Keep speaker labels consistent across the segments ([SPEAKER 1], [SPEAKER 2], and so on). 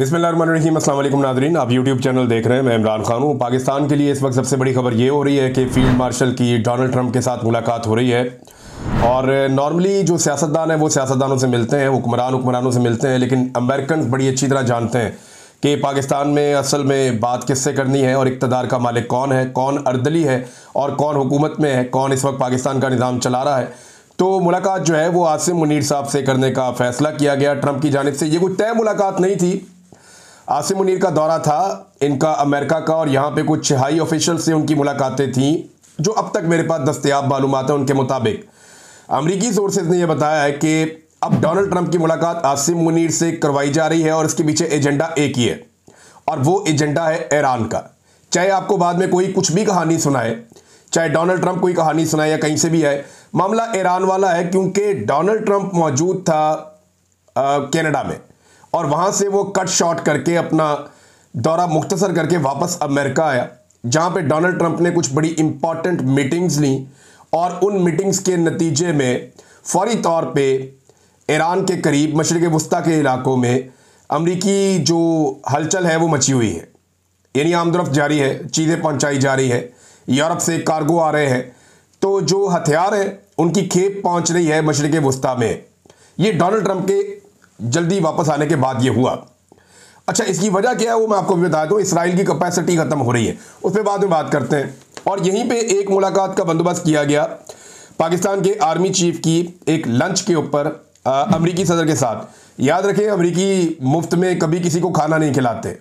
[SPEAKER 1] बिस्मिल्लाहिर्रहमानिर्रहीम। अस्सलाम वालेकुम नाज़रीन, आप यूट्यूब चैनल देख रहे हैं। मैं इमरान खान हूँ। पाकिस्तान के लिए इस वक्त सबसे बड़ी खबर ये हो रही है कि फील्ड मार्शल की डोनाल्ड ट्रंप के साथ मुलाकात हो रही है। और नॉर्मली जो सियासतदान हैं वो सियासतदानों से मिलते हैं, हुक्मरानों से मिलते हैं, लेकिन अमेरिकन बड़ी अच्छी तरह जानते हैं कि पाकिस्तान में असल में बात किससे करनी है और इक़्तिदार का मालिक कौन है, कौन अर्दली है और कौन हुकूमत में है, कौन इस वक्त पाकिस्तान का निज़ाम चला रहा है। तो मुलाकात जो है वो आसिम मुनीर साहब से करने का फ़ैसला किया गया ट्रंप की जानिब से। ये कोई तय मुलाकात नहीं थी। आसिम मुनीर का दौरा था इनका अमेरिका का, और यहाँ पे कुछ हाई ऑफिशियल से उनकी मुलाकातें थीं जो अब तक मेरे पास दस्तयाब मालूमात है। उनके मुताबिक अमरीकी सोर्सेज ने यह बताया है कि अब डोनाल्ड ट्रंप की मुलाकात आसिम मुनीर से करवाई जा रही है और इसके पीछे एजेंडा एक ही है, और वो एजेंडा है ईरान का। चाहे आपको बाद में कोई कुछ भी कहानी सुनाए, चाहे डोनाल्ड ट्रंप कोई कहानी सुनाए या कहीं से भी है, मामला ईरान वाला है। क्योंकि डोनाल्ड ट्रंप मौजूद था कनाडा में और वहाँ से वो कट शॉट करके अपना दौरा मुख्तसर करके वापस अमेरिका आया, जहाँ पे डोनाल्ड ट्रंप ने कुछ बड़ी इंपॉर्टेंट मीटिंग्स ली और उन मीटिंग्स के नतीजे में फौरी तौर पे ईरान के करीब मशरिक़ वस्ता के इलाकों में अमरीकी जो हलचल है वो मची हुई है। यानी आमदरफ्त जारी है, चीज़ें पहुँचाई जा रही है, यूरोप से कार्गो आ रहे हैं, तो जो हथियार हैं उनकी खेप पहुँच रही है मशरिक़ वस्ता में। ये डोनाल्ड ट्रंप के जल्दी वापस आने के बाद ये हुआ। अच्छा, इसकी वजह क्या है वो मैं आपको भी बता दूं। इसराइल की कैपेसिटी खत्म हो रही है, उस पर बाद में बात करते हैं। और यहीं पे एक मुलाकात का बंदोबस्त किया गया पाकिस्तान के आर्मी चीफ की एक लंच के ऊपर अमरीकी सदर के साथ। याद रखें, अमरीकी मुफ्त में कभी किसी को खाना नहीं खिलाते।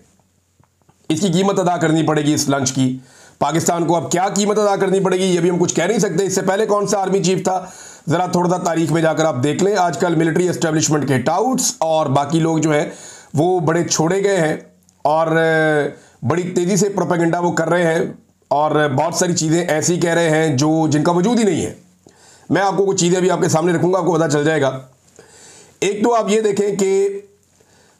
[SPEAKER 1] इसकी कीमत अदा करनी पड़ेगी इस लंच की। पाकिस्तान को अब क्या कीमत अदा करनी पड़ेगी ये भी हम कुछ कह नहीं सकते। इससे पहले कौन सा आर्मी चीफ था, ज़रा थोड़ा सा तारीख में जाकर आप देख लें। आजकल मिलिट्री एस्टेब्लिशमेंट के टाउट्स और बाकी लोग जो है वो बड़े छोड़े गए हैं और बड़ी तेज़ी से प्रोपेगेंडा वो कर रहे हैं और बहुत सारी चीज़ें ऐसी कह रहे हैं जो जिनका वजूद ही नहीं है। मैं आपको कुछ चीज़ें भी आपके सामने रखूँगा, आपको पता चल जाएगा। एक तो आप ये देखें कि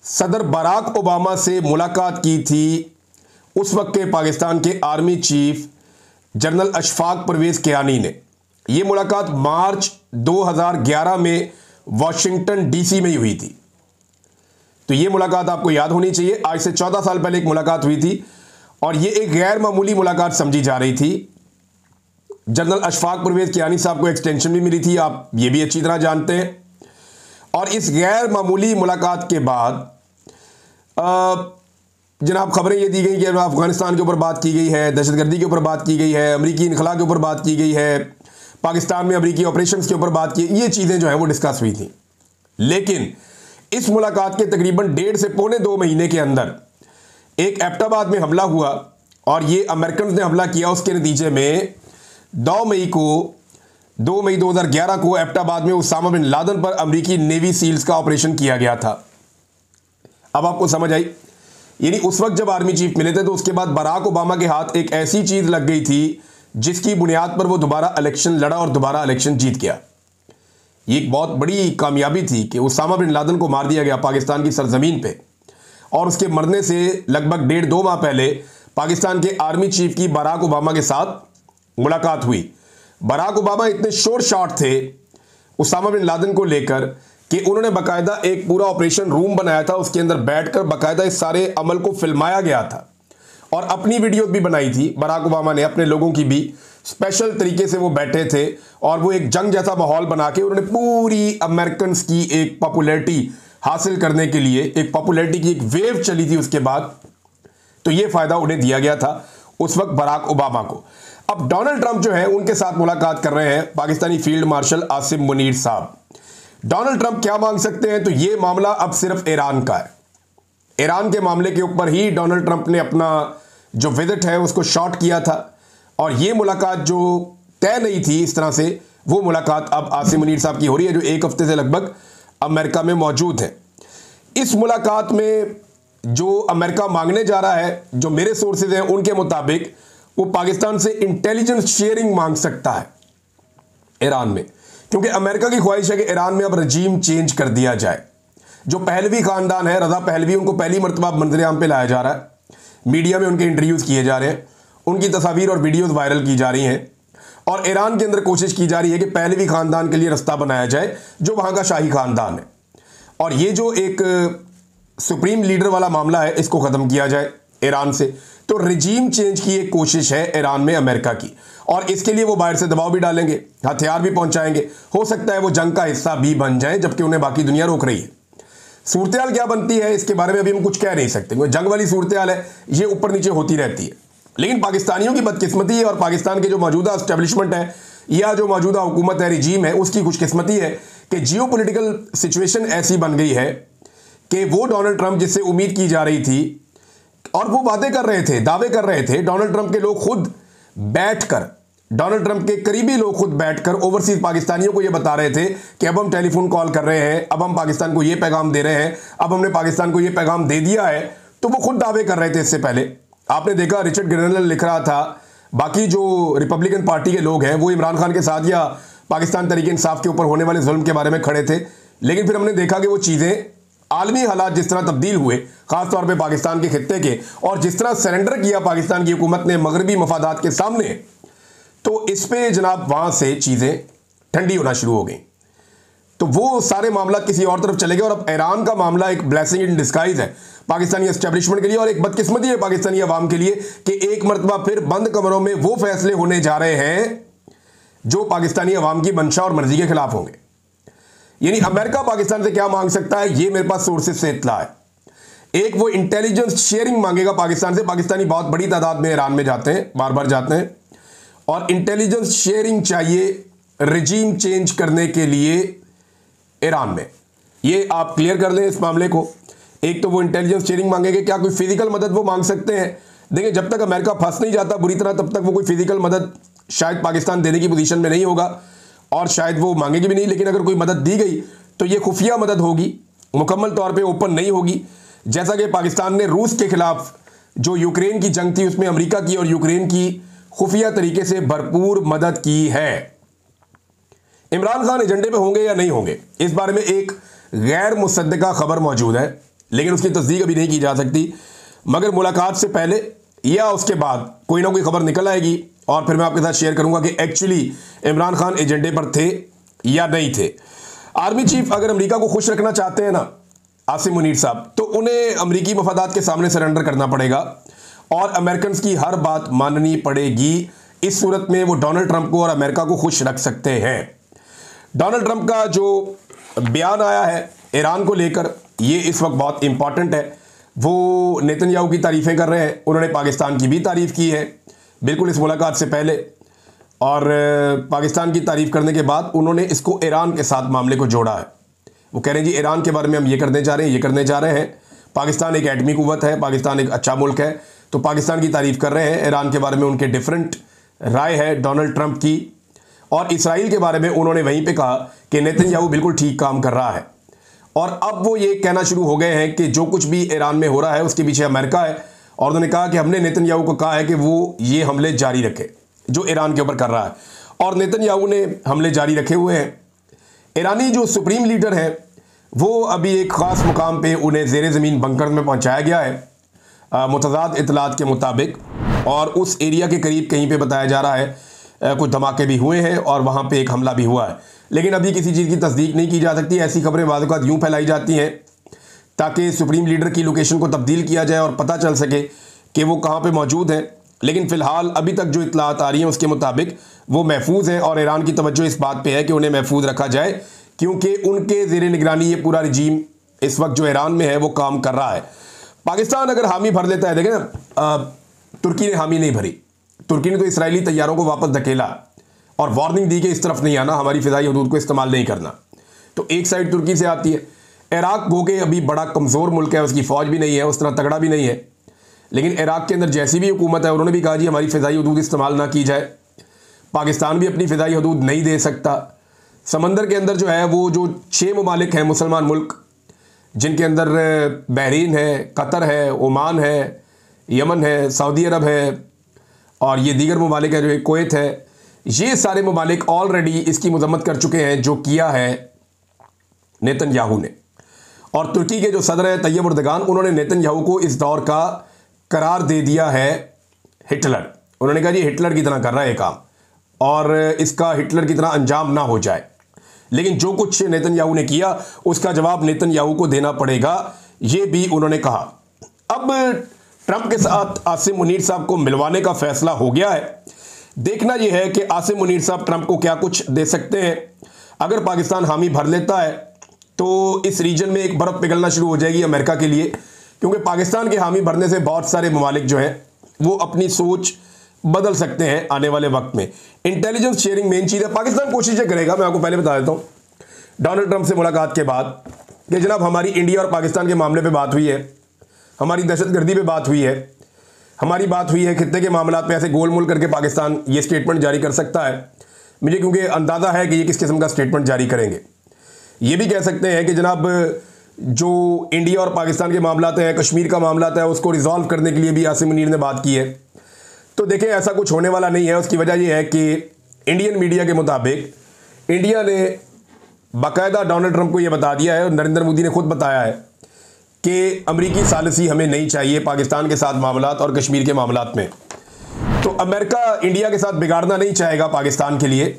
[SPEAKER 1] सदर बराक ओबामा से मुलाकात की थी उस वक्त के पाकिस्तान के army chief general Ashfaq Parvez Kayani ने। ये मुलाकात मार्च 2011 में वाशिंगटन डीसी में ही हुई थी। तो ये मुलाकात आपको याद होनी चाहिए। आज से 14 साल पहले एक मुलाकात हुई थी और ये एक गैर मामूली मुलाकात समझी जा रही थी। जनरल अशफाक परवेज़ कियानी साहब को एक्सटेंशन भी मिली थी, आप ये भी अच्छी तरह जानते हैं। और इस गैर मामूली मुलाकात के बाद जनाब खबरें ये दी गई कि अफगानिस्तान के ऊपर बात की गई है, दहशतगर्दी के ऊपर बात की गई है, अमरीकी इनखला के ऊपर बात की गई है, पाकिस्तान में अमरीकी ऑपरेशंस के ऊपर बात की। ये चीज़ें जो है वो डिस्कस हुई थी। लेकिन इस मुलाकात के तकरीबन 1.5 से पौने 2 महीने के अंदर एक एबटाबाद में हमला हुआ और ये अमेरिकन ने हमला किया। उसके नतीजे में 2 मई 2011 को एबटाबाद में उसामा बिन लादेन पर अमरीकी नेवी सील्स का ऑपरेशन किया गया था। अब आपको समझ आई। यानी उस वक्त जब आर्मी चीफ मिले थे तो उसके बाद बराक ओबामा के हाथ एक ऐसी चीज़ लग गई थी जिसकी बुनियाद पर वो दोबारा इलेक्शन लड़ा और दोबारा इलेक्शन जीत गया। ये एक बहुत बड़ी कामयाबी थी कि उसामा बिन लादेन को मार दिया गया पाकिस्तान की सरजमीन पे। और उसके मरने से लगभग 1.5-2 माह पहले पाकिस्तान के आर्मी चीफ की बराक ओबामा के साथ मुलाकात हुई। बराक ओबामा इतने शोर शॉट थे उसामा बिन लादेन को लेकर कि उन्होंने बाकायदा एक पूरा ऑपरेशन रूम बनाया था, उसके अंदर बैठकर बाकायदा इस सारे अमल को फिल्माया गया था और अपनी वीडियो भी बनाई थी। बराक ओबामा ने अपने लोगों की भी स्पेशल तरीके से वो बैठे थे और वो एक जंग जैसा माहौल बना के उन्होंने पूरी अमेरिकन की एक पॉपुलैरिटी हासिल करने के लिए, एक पॉपुलैरिटी की एक वेव चली थी उसके बाद। तो ये फ़ायदा उन्हें दिया गया था उस वक्त बराक ओबामा को। अब डोनाल्ड ट्रंप जो है उनके साथ मुलाकात कर रहे हैं पाकिस्तानी फील्ड मार्शल आसिम मुनीर साहब। डोनाल्ड ट्रंप क्या मांग सकते हैं, तो ये मामला अब सिर्फ ईरान का है। ईरान के मामले के ऊपर ही डोनाल्ड ट्रंप ने अपना जो विजिट है उसको शॉर्ट किया था और ये मुलाकात जो तय नहीं थी इस तरह से, वो मुलाकात अब आसिम मुनीर साहब की हो रही है जो 1 हफ्ते से लगभग अमेरिका में मौजूद है। इस मुलाकात में जो अमेरिका मांगने जा रहा है, जो मेरे सोर्सेज हैं उनके मुताबिक, वो पाकिस्तान से इंटेलिजेंस शेयरिंग मांग सकता है ईरान में। क्योंकि अमेरिका की ख्वाहिश है कि ईरान में अब रजीम चेंज कर दिया जाए। जो पहलवी खानदान है, रज़ा पहलवी, उनको पहली मरतबा मंजर आम पे लाया जा रहा है, मीडिया में उनके इंटरव्यूज़ किए जा रहे हैं, उनकी तस्वीर और वीडियोज़ वायरल की जा रही हैं और ईरान के अंदर कोशिश की जा रही है कि पहलवी खानदान के लिए रास्ता बनाया जाए जो वहाँ का शाही खानदान है। और ये जो एक सुप्रीम लीडर वाला मामला है इसको ख़त्म किया जाए ईरान से। तो रिजीम चेंज की एक कोशिश है ईरान में अमेरिका की, और इसके लिए वो बाहर से दबाव भी डालेंगे, हथियार भी पहुंचाएंगे। हो सकता है वो जंग का हिस्सा भी बन जाए, जबकि उन्हें बाकी दुनिया रोक रही है। सूरत क्या बनती है इसके बारे में अभी हम कुछ कह नहीं सकते, क्योंकि जंग वाली सूरत है, ये ऊपर नीचे होती रहती है। लेकिन पाकिस्तानियों की बदकिस्मती है और पाकिस्तान के जो मौजूदा एस्टेब्लिशमेंट है या जो मौजूदा हुकूमत है, रिजीम है, उसकी खुशकिस्मती है कि जियोपॉलिटिकल सिचुएशन ऐसी बन गई है कि वो डोनाल्ड ट्रंप जिससे उम्मीद की जा रही थी, और वो वादे कर रहे थे, दावे कर रहे थे, डोनाल्ड ट्रंप के लोग खुद बैठकर, डोनाल्ड ट्रंप के करीबी लोग खुद बैठकर ओवरसीज पाकिस्तानियों को ये बता रहे थे कि अब हम टेलीफोन कॉल कर रहे हैं, अब हम पाकिस्तान को ये पैगाम दे रहे हैं, अब हमने पाकिस्तान को ये पैगाम दे दिया है। तो वो खुद दावे कर रहे थे। इससे पहले आपने देखा रिचर्ड ग्रेनल लिख रहा था, बाकी जो रिपब्लिकन पार्टी के लोग हैं वो इमरान खान के साथ या पाकिस्तान तहरीक इंसाफ के ऊपर होने वाले जुल्म के बारे में खड़े थे। लेकिन फिर हमने देखा कि वो चीज़ें, आलमी हालात जिस तरह तब्दील हुए, खासतौर पे पाकिस्तान के खित्ते के, और जिस तरह सरेंडर किया पाकिस्तान की हुकूमत ने मगरबी मफादात के सामने, तो इस पे जनाब वहाँ से चीज़ें ठंडी होना शुरू हो गई। तो वो सारे मामला किसी और तरफ चले गए, और अब ईरान का मामला एक ब्लेसिंग इन डिस्गाइज है पाकिस्तानी एस्टेब्लिशमेंट के लिए, और एक बदकिस्मती है पाकिस्तानी अवाम के लिए कि एक मरतबा फिर बंद कमरों में वो फैसले होने जा रहे हैं जो पाकिस्तानी अवाम की मंशा और मर्जी के खिलाफ होंगे। यानी अमेरिका पाकिस्तान से क्या मांग सकता है, ये मेरे पास सोर्सेज से इत्तला है। एक, वो इंटेलिजेंस शेयरिंग मांगेगा पाकिस्तान से। पाकिस्तानी बहुत बड़ी तादाद में ईरान में जाते हैं, बार बार जाते हैं, और इंटेलिजेंस शेयरिंग चाहिए रिजीम चेंज करने के लिए ईरान में। ये आप क्लियर कर लें इस मामले को। एक तो वो इंटेलिजेंस शेयरिंग मांगेंगे, क्या कोई फिजिकल मदद वो मांग सकते हैं? देखिए, जब तक अमेरिका फंस नहीं जाता बुरी तरह, तब तक वो कोई फिजिकल मदद शायद पाकिस्तान देने की पोजीशन में नहीं होगा, और शायद वो मांगेगी भी नहीं। लेकिन अगर कोई मदद दी गई तो ये खुफिया मदद होगी, मुकम्मल तौर पे ओपन नहीं होगी। जैसा कि पाकिस्तान ने रूस के खिलाफ जो यूक्रेन की जंग थी उसमें अमेरिका की और यूक्रेन की खुफिया तरीके से भरपूर मदद की है। इमरान खान एजेंडे पे होंगे या नहीं होंगे, इस बारे में एक गैर मुसद्दका खबर मौजूद है, लेकिन उसकी तस्दीक अभी नहीं की जा सकती। मगर मुलाकात से पहले या उसके बाद कोई ना कोई खबर निकल आएगी, और फिर मैं आपके साथ शेयर करूंगा कि एक्चुअली इमरान खान एजेंडे पर थे या नहीं थे। आर्मी चीफ अगर अमेरिका को खुश रखना चाहते हैं ना, आसिम मुनीर साहब, तो उन्हें अमेरिकी मफादात के सामने सरेंडर करना पड़ेगा और अमेरिकन की हर बात माननी पड़ेगी। इस सूरत में वो डोनाल्ड ट्रंप को और अमेरिका को खुश रख सकते हैं। डोनाल्ड ट्रंप का जो बयान आया है ईरान को लेकर, ये इस वक्त बहुत इंपॉर्टेंट है। वो नेतन्याहू की तारीफ़ें कर रहे हैं, उन्होंने पाकिस्तान की भी तारीफ़ की है बिल्कुल इस मुलाकात से पहले, और पाकिस्तान की तारीफ़ करने के बाद उन्होंने इसको ईरान के साथ मामले को जोड़ा है। वो कह रहे हैं जी ईरान के बारे में हम ये करने जा रहे हैं, ये करने जा रहे हैं। पाकिस्तान एक एटमी कुव्वत है, पाकिस्तान एक अच्छा मुल्क है, तो पाकिस्तान की तारीफ़ कर रहे हैं। ईरान के बारे में उनके डिफरेंट राय है डोनाल्ड ट्रंप की, और इसराइल के बारे में उन्होंने वहीं पे कहा कि नेतन्याहू बिल्कुल ठीक काम कर रहा है। और अब वो ये कहना शुरू हो गए हैं कि जो कुछ भी ईरान में हो रहा है उसके पीछे अमेरिका है, और उन्होंने कहा कि हमने नेतन्याहू को कहा है कि वो ये हमले जारी रखे जो ईरान के ऊपर कर रहा है, और नेतन्याहू ने हमले जारी रखे हुए हैं। ईरानी जो सुप्रीम लीडर है वो अभी एक ख़ास मुकाम पे उन्हें ज़ेरे ज़मीन बंकर में पहुंचाया गया है मुतज़ाद इतलात के मुताबिक, और उस एरिया के करीब कहीं पे बताया जा रहा है कुछ धमाके भी हुए हैं और वहाँ पे एक हमला भी हुआ है। लेकिन अभी किसी चीज़ की तस्दीक नहीं की जा सकती। ऐसी खबरें बाद वक़्त यूँ फैलाई जाती हैं ताकि सुप्रीम लीडर की लोकेशन को तब्दील किया जाए और पता चल सके कि वो कहाँ पे मौजूद हैं। लेकिन फ़िलहाल अभी तक जो इतलात आ रही हैं उसके मुताबिक वो महफूज हैं, और ईरान की तवज्जो इस बात पे है कि उन्हें महफूज रखा जाए, क्योंकि उनके ज़ेरे निगरानी ये पूरा रजीम इस वक्त जो ईरान में है वो काम कर रहा है। पाकिस्तान अगर हामी भर लेता है, देखें ना, तुर्की ने हामी नहीं भरी। तुर्की ने तो इसराइली तैयारों को वापस धकेला और वार्निंग दी कि इस तरफ नहीं आना, हमारी फ़िज़ाई हदूद को इस्तेमाल नहीं करना। तो एक साइड तुर्की से आती है। इराक गो के अभी बड़ा कमज़ोर मुल्क है, उसकी फ़ौज भी नहीं है, उस तरह तगड़ा भी नहीं है, लेकिन इराक के अंदर जैसी भी हुकूमत है उन्होंने भी कहा जी हमारी फ़िज़ाई हदूद इस्तेमाल ना की जाए। पाकिस्तान भी अपनी फ़िज़ाई हदूद नहीं दे सकता। समंदर के अंदर जो है वो जो 6 ममालिक हैं मुसलमान मुल्क, जिनके अंदर बहरीन है, कतर है, ओमान है, यमन है, सऊदी अरब है, और ये दीगर ममालिक है जो कुवैत है, ये सारे ममालिक ऑलरेडी इसकी मजम्मत कर चुके हैं जो किया है नेतन्याहू ने। और तुर्की के जो सदर हैं तैयब एर्दोगान, उन्होंने नेतन्याहू को इस दौर का करार दे दिया है हिटलर। उन्होंने कहा जी हिटलर की तरह कर रहा है काम, और इसका हिटलर की तरह अंजाम ना हो जाए। लेकिन जो कुछ नेतन्याहू ने किया उसका जवाब नेतन्याहू को देना पड़ेगा, ये भी उन्होंने कहा। अब ट्रंप के साथ आसिम मुनीर साहब को मिलवाने का फैसला हो गया है। देखना यह है कि आसिम मुनीर साहब ट्रंप को क्या कुछ दे सकते हैं। अगर पाकिस्तान हामी भर लेता है तो इस रीजन में एक बर्फ पिघलना शुरू हो जाएगी अमेरिका के लिए, क्योंकि पाकिस्तान के हामी भरने से बहुत सारे ममालिक जो हैं वो अपनी सोच बदल सकते हैं आने वाले वक्त में। इंटेलिजेंस शेयरिंग मेन चीज़ है। पाकिस्तान कोशिशें करेगा। मैं आपको पहले बता देता हूँ, डोनाल्ड ट्रंप से मुलाकात के बाद कि जनाब हमारी इंडिया और पाकिस्तान के मामले पे बात हुई है, हमारी दहशतगर्दी पे बात हुई है, हमारी बात हुई है, खित्ते के मामला पे ऐसे गोलमोल करके पाकिस्तान ये स्टेटमेंट जारी कर सकता है। मुझे क्योंकि अंदाज़ा है कि ये किस किस्म का स्टेटमेंट जारी करेंगे। ये भी कह सकते हैं कि जनाब जो इंडिया और पाकिस्तान के मामला हैं, कश्मीर का मामला है, उसको रिजॉल्व करने के लिए भी आसिम मुनीर ने बात की है। तो देखें, ऐसा कुछ होने वाला नहीं है। उसकी वजह यह है कि इंडियन मीडिया के मुताबिक इंडिया ने बाकायदा डोनाल्ड ट्रंप को यह बता दिया है और नरेंद्र मोदी ने खुद बताया है कि अमरीकी सालिसी हमें नहीं चाहिए पाकिस्तान के साथ मामलात और कश्मीर के मामलात में। तो अमेरिका इंडिया के साथ बिगाड़ना नहीं चाहेगा पाकिस्तान के लिए।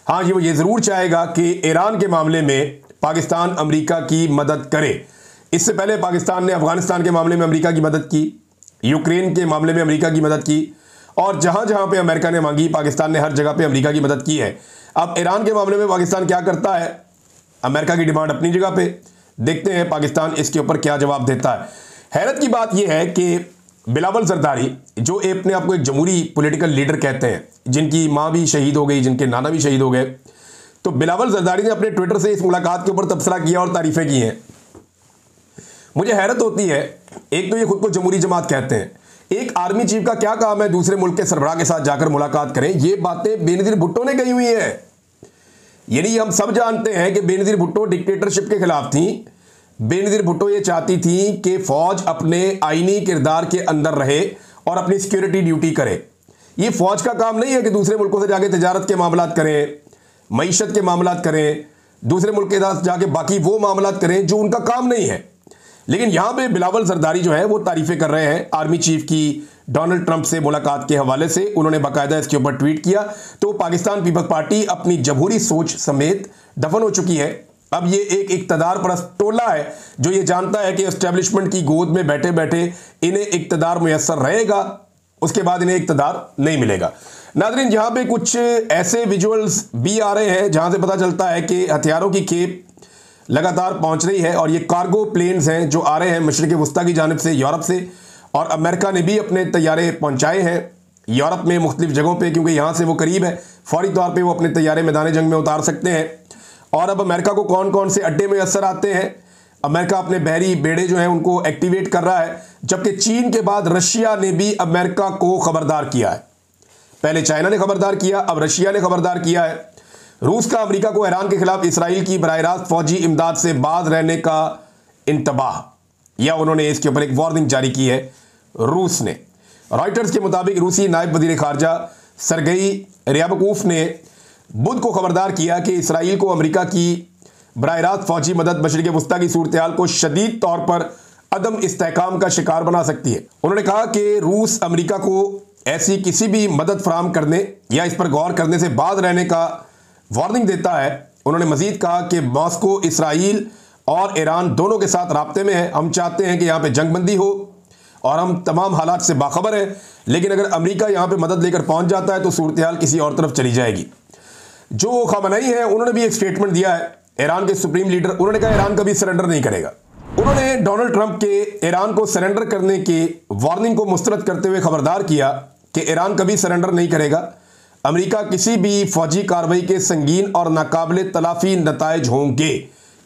[SPEAKER 1] हाँ, ये ज़रूर चाहेगा कि ईरान के मामले में पाकिस्तान अमेरिका की मदद करे। इससे पहले पाकिस्तान ने अफगानिस्तान के मामले में अमेरिका की मदद की, यूक्रेन के मामले में अमेरिका की मदद की, और जहाँ जहाँ पे अमेरिका ने मांगी पाकिस्तान ने हर जगह पे अमेरिका की मदद की है। अब ईरान के मामले में पाकिस्तान क्या करता है? अमेरिका की डिमांड अपनी जगह पे, देखते हैं पाकिस्तान इसके ऊपर क्या जवाब देता है। हैरत की बात यह है कि बिलावल जरदारी, जो अपने आप को एक जमहूरी पॉलिटिकल लीडर कहते हैं, जिनकी माँ भी शहीद हो गई, जिनके नाना भी शहीद हो गए, तो बिलावल जरदारी ने अपने ट्विटर से इस मुलाकात के ऊपर तबसरा किया और तारीफें की हैं। मुझे हैरत होती है, एक तो ये खुद को जमहूरी जमात कहते हैं, एक आर्मी चीफ का क्या काम है दूसरे मुल्क के सरबराह के साथ जाकर मुलाकात करें? ये बातें बेनजीर भुट्टो ने कही हुई हैं। यानी हम सब जानते हैं कि बेनजीर भुट्टो डिक्टेटरशिप के खिलाफ थी। बेनजीर भुट्टो ये चाहती थी कि फौज अपने आईनी किरदार के अंदर रहे और अपनी सिक्योरिटी ड्यूटी करे। ये फौज का काम नहीं है कि दूसरे मुल्कों से जाके तिजारत के मामलात करें, मईशत के मामलात करें, दूसरे मुल्क के साथ जाके बाकी वो मामलात करें जो उनका काम नहीं है। लेकिन यहां पे बिलावल जरदारी जो है वो तारीफें कर रहे हैं आर्मी चीफ की डोनाल्ड ट्रंप से मुलाकात के हवाले से। उन्होंने बाकायदा इसके ऊपर ट्वीट किया। तो पाकिस्तान पीपल्स पार्टी अपनी जमहूरी सोच समेत दफन हो चुकी है। अब ये एक इक्तदार परस्त टोला है जो ये जानता है कि एस्टेब्लिशमेंट की गोद में बैठे बैठे इन्हें इक्तदार मुयस्सर रहेगा, उसके बाद इन्हें इक्तदार नहीं मिलेगा। नाज़रीन, यहाँ पे कुछ ऐसे विजुअल्स भी आ रहे हैं जहाँ से पता चलता है कि हथियारों की खेप लगातार पहुँच रही है और ये कार्गो प्लेन्स हैं जो आ रहे हैं मशरिक़ वस्ता की जानिब से, यूरोप से, और अमेरिका ने भी अपने तैयारे पहुँचाए हैं यूरोप में मुख्तलिफ जगहों पर, क्योंकि यहाँ से वो करीब है, फौरी तौर पर वो अपने तैयारे मैदान जंग में उतार सकते हैं। और अब अमेरिका को कौन कौन से अड्डे में असर आते हैं, अमेरिका अपने बहरी बेड़े जो हैं उनको एक्टिवेट कर रहा है, जबकि चीन के बाद रशिया ने भी अमेरिका को खबरदार किया है। पहले चाइना ने खबरदार किया, अब रशिया ने खबरदार किया है। रूस का अमेरिका को ईरान के खिलाफ इसराइल की बराह रास्त फौजी इमदाद से बाज रहने का इंतबाह, या उन्होंने इसके ऊपर एक वार्निंग जारी की है रूस ने। रॉयटर्स के मुताबिक रूसी नायब वजीर खारजा सरगई रियाबकूफ ने बुध को खबरदार किया कि इसराइल को अमेरिका की बराह रास्त फौजी मदद मशरिक़ वस्ता की सूरत हाल को शदीद तौर पर अदम इस्तेहकाम का शिकार बना सकती है। उन्होंने कहा कि रूस अमेरिका को ऐसी किसी भी मदद फराहम करने या इस पर गौर करने से बाज रहने का वार्निंग देता है। उन्होंने मजीद कहा कि मॉस्को इसराइल और ईरान दोनों के साथ राब्ते में है। हम चाहते हैं कि यहाँ पे जंगबंदी हो और हम तमाम हालात से बाखबर हैं, लेकिन अगर अमेरिका यहाँ पे मदद लेकर पहुँच जाता है तो सूरत हाल किसी और तरफ चली जाएगी। जो खमनई है उन्होंने भी एक स्टेटमेंट दिया है, ईरान के सुप्रीम लीडर। उन्होंने कहा ईरान कभी सरेंडर नहीं करेगा। उन्होंने डोनाल्ड ट्रंप के ईरान को सरेंडर करने की वार्निंग को मुस्तरद करते हुए खबरदार किया कि ईरान कभी सरेंडर नहीं करेगा। अमेरिका किसी भी फौजी कार्रवाई के संगीन और नाकाबिले तलाफी नताइज होंगे।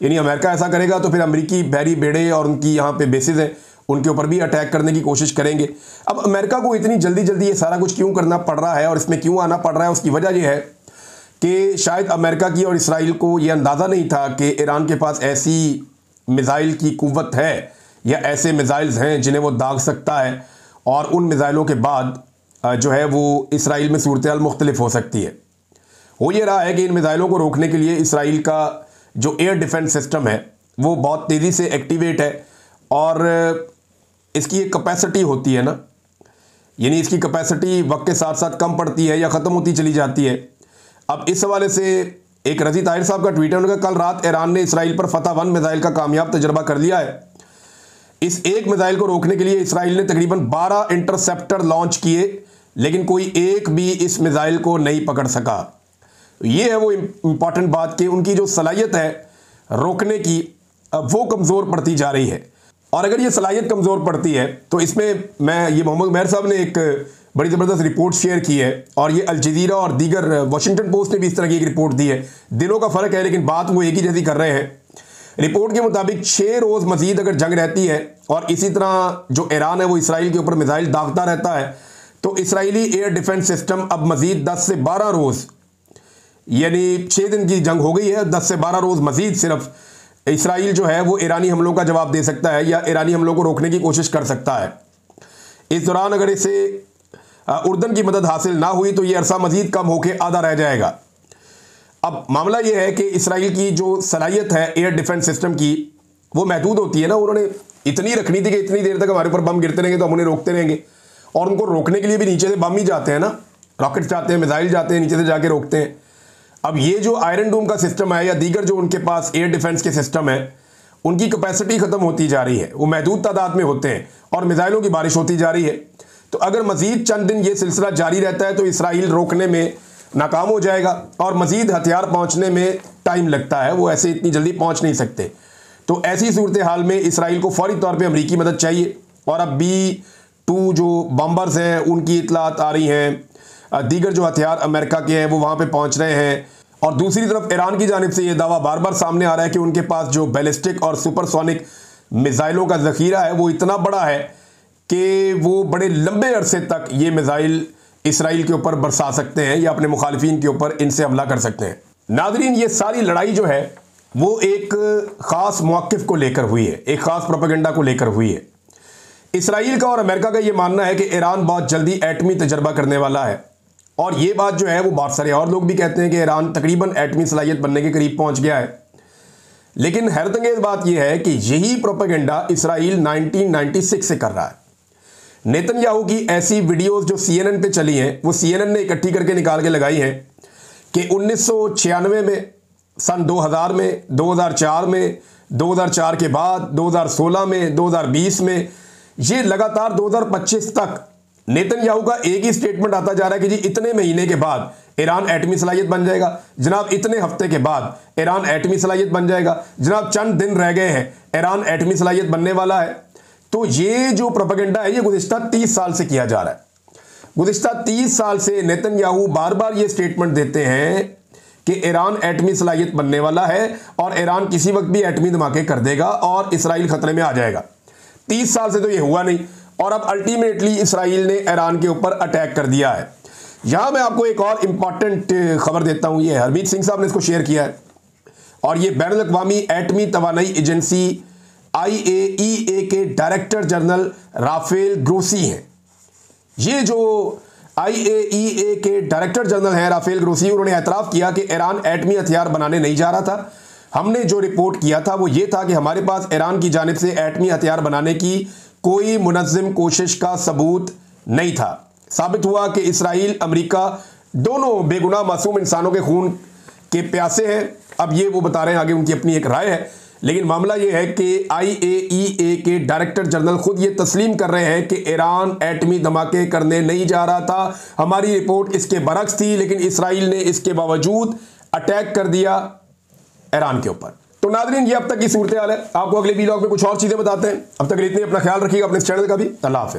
[SPEAKER 1] यानी अमेरिका ऐसा करेगा तो फिर अमेरिकी बहरी बेड़े और उनकी यहाँ पे बेसिस हैं उनके ऊपर भी अटैक करने की कोशिश करेंगे। अब अमेरिका को इतनी जल्दी जल्दी ये सारा कुछ क्यों करना पड़ रहा है और इसमें क्यों आना पड़ रहा है, उसकी वजह यह है कि शायद अमेरिका की और इसराइल को यह अंदाज़ा नहीं था कि ईरान के पास ऐसी मिसाइल की कुव्वत है या ऐसे मिसाइल्स हैं जिन्हें वो दाग सकता है, और उन मिसाइलों के बाद जो है वो इसराइल में सूरत हाल मुख्तलिफ हो सकती है। हो ये रहा है कि इन मिसाइलों को रोकने के लिए इसराइल का जो एयर डिफेंस सिस्टम है वो बहुत तेज़ी से एक्टिवेट है, और इसकी एक कैपेसिटी होती है ना, यानी इसकी कैपेसिटी वक्त के साथ साथ कम पड़ती है या ख़त्म होती चली जाती है। अब इस हवाले से एक रज़ी ताहिर साहब का ट्वीट है, उन्होंने कहा कल रात ईरान ने इसराइल पर फतह 1 मिसाइल का कामयाब तजर्बा कर लिया है। इस एक मिसाइल को रोकने के लिए इसराइल ने तकरीबन 12 इंटरसेप्टर लॉन्च किए, लेकिन कोई एक भी इस मिसाइल को नहीं पकड़ सका। ये है वो इंपॉर्टेंट बात कि उनकी जो सलाहियत है रोकने की वो कमज़ोर पड़ती जा रही है। और अगर ये सलाहियत कमज़ोर पड़ती है तो इसमें ये मोहम्मद उमैर साहब ने एक बड़ी ज़बरदस्त रिपोर्ट शेयर की है, और ये अल जज़ीरा और दीगर वाशिंगटन पोस्ट ने भी इस तरह की एक रिपोर्ट दी है। दिनों का फ़र्क है लेकिन बात वो एक ही जैसी कर रहे हैं। रिपोर्ट के मुताबिक 6 रोज़ मजीद अगर जंग रहती है और इसी तरह जो ईरान है वो इसराइल के ऊपर मिसाइल दागता रहता है, तो इसराइली एयर डिफेंस सिस्टम अब मजीद 10 से 12 रोज़, यानी 6 दिन की जंग हो गई है, 10 से 12 रोज़ मजीद सिर्फ इसराइल जो है वो ईरानी हमलों का जवाब दे सकता है या ईरानी हमलों को रोकने की कोशिश कर सकता है। इस दौरान अगर इसे उर्दन की मदद हासिल ना हुई तो ये अरसा मजीद कम होकर आधा रह जाएगा। अब मामला ये है कि इसराइल की जो सलाहियत है एयर डिफेंस सिस्टम की वो महदूद होती है ना। उन्होंने इतनी रखनी थी कि इतनी देर तक हमारे ऊपर बम गिरते रहेंगे तो हम उन्हें रोकते रहेंगे, और उनको रोकने के लिए भी नीचे से बम ही जाते हैं ना, रॉकेट जाते हैं, मिसाइल जाते हैं, नीचे से जाके रोकते हैं। अब ये जो आयरन डोम का सिस्टम है या दीगर जो उनके पास एयर डिफेंस के सिस्टम है, उनकी कैपेसिटी ख़त्म होती जा रही है, वो महदूद तादाद में होते हैं और मिसाइलों की बारिश होती जा रही है। तो अगर मज़ीद चंद दिन ये सिलसिला जारी रहता है तो इसराइल रोकने में नाकाम हो जाएगा और मज़ीद हथियार पहुँचने में टाइम लगता है, वो ऐसे इतनी जल्दी पहुँच नहीं सकते। तो ऐसी सूरत हाल में इसराइल को फौरी तौर पर अमरीकी मदद चाहिए, और अब B-2 जो बम्बर्स हैं उनकी इतलात आ रही हैं, दीगर जो हथियार अमेरिका के हैं वो वहाँ पे पहुँच रहे हैं। और दूसरी तरफ ईरान की जानिब से ये दावा बार बार सामने आ रहा है कि उनके पास जो बैलिस्टिक और सुपरसोनिक मिसाइलों का ज़ख़ीरा है वो इतना बड़ा है कि वो बड़े लंबे अरसे तक ये मिसाइल इसराइल के ऊपर बरसा सकते हैं या अपने मुखालिफिन के ऊपर इनसे हमला कर सकते हैं। नाज़रीन, ये सारी लड़ाई जो है वो एक ख़ास मौक़िफ़ को लेकर हुई है, एक ख़ास प्रोपेगेंडा को लेकर हुई है। इसराइल का और अमेरिका का ये मानना है कि ईरान बहुत जल्दी एटमी तजर्बा करने वाला है, और ये बात जो है वो बहुत सारे और लोग भी कहते हैं कि ईरान तकरीबन एटमी सलाहियत बनने के करीब पहुंच गया है। लेकिन हैरतंगेज़ बात यह है कि यही प्रोपेगेंडा इसराइल 1996 से कर रहा है। नेतन्याहू की ऐसी वीडियोस जो CNN पे चली हैं वो CNN ने इकट्ठी करके निकाल के लगाई हैं कि 1996 में, सन 2000 में, 2004 में, 2004 के बाद 2016 में, 2020 में, ये लगातार 2025 तक नेतन्याहू का एक ही स्टेटमेंट आता जा रहा है कि जी इतने महीने के बाद ईरान एटमी सलाहियत बन जाएगा, जनाब इतने हफ्ते के बाद ईरान एटमी सलाहियत बन जाएगा, जनाब चंद दिन रह गए हैं ईरान एटमी सलाहियत बनने वाला है। तो ये जो प्रोपेगेंडा है ये गुज़िश्ता 30 साल से किया जा रहा है। गुज़िश्ता 30 साल से नेतन्याहू बार बार ये स्टेटमेंट देते हैं कि ईरान एटमी सलाहियत बनने वाला है और ईरान किसी वक्त भी एटमी धमाके कर देगा और इसराइल खतरे में आ जाएगा। 30 साल से तो ये हुआ नहीं, और अब अल्टीमेटली इसराइल ने ईरान के ऊपर अटैक कर दिया है। यहां मैं आपको एक और इंपॉर्टेंट खबर देता हूं, ये हरमीत सिंह साहब ने इसको शेयर किया है, और ये बैनुल अक़वामी एटमी तवानाई एजेंसी IAEA के डायरेक्टर जनरल राफेल ग्रोसी हैं। ये जो IAEA के डायरेक्टर जनरल हैं राफेल ग्रोसी, उन्होंने एतराफ़ किया कि ईरान एटमी हथियार बनाने नहीं जा रहा था। हमने जो रिपोर्ट किया था वो ये था कि हमारे पास ईरान की जानिब से एटमी हथियार बनाने की कोई मुनज़्ज़म कोशिश का सबूत नहीं था। साबित हुआ कि इसराइल अमेरिका दोनों बेगुनाह मासूम इंसानों के खून के प्यासे हैं। अब ये वो बता रहे हैं, आगे उनकी अपनी एक राय है, लेकिन मामला ये है कि IAEA के डायरेक्टर जनरल खुद ये तस्लीम कर रहे हैं कि ईरान एटमी धमाके करने नहीं जा रहा था। हमारी रिपोर्ट इसके बरक्स थी, लेकिन इसराइल ने इसके बावजूद अटैक कर दिया ईरान के ऊपर। तो नाज़रीन, ये अब तक की सूरत हाल है। आपको अगले वीलॉग में कुछ और चीज़ें बताते हैं। अब तक इतने, अपना ख्याल रखिएगा, अपने इस चैनल का भी। अल्लाह हाफ़िज़।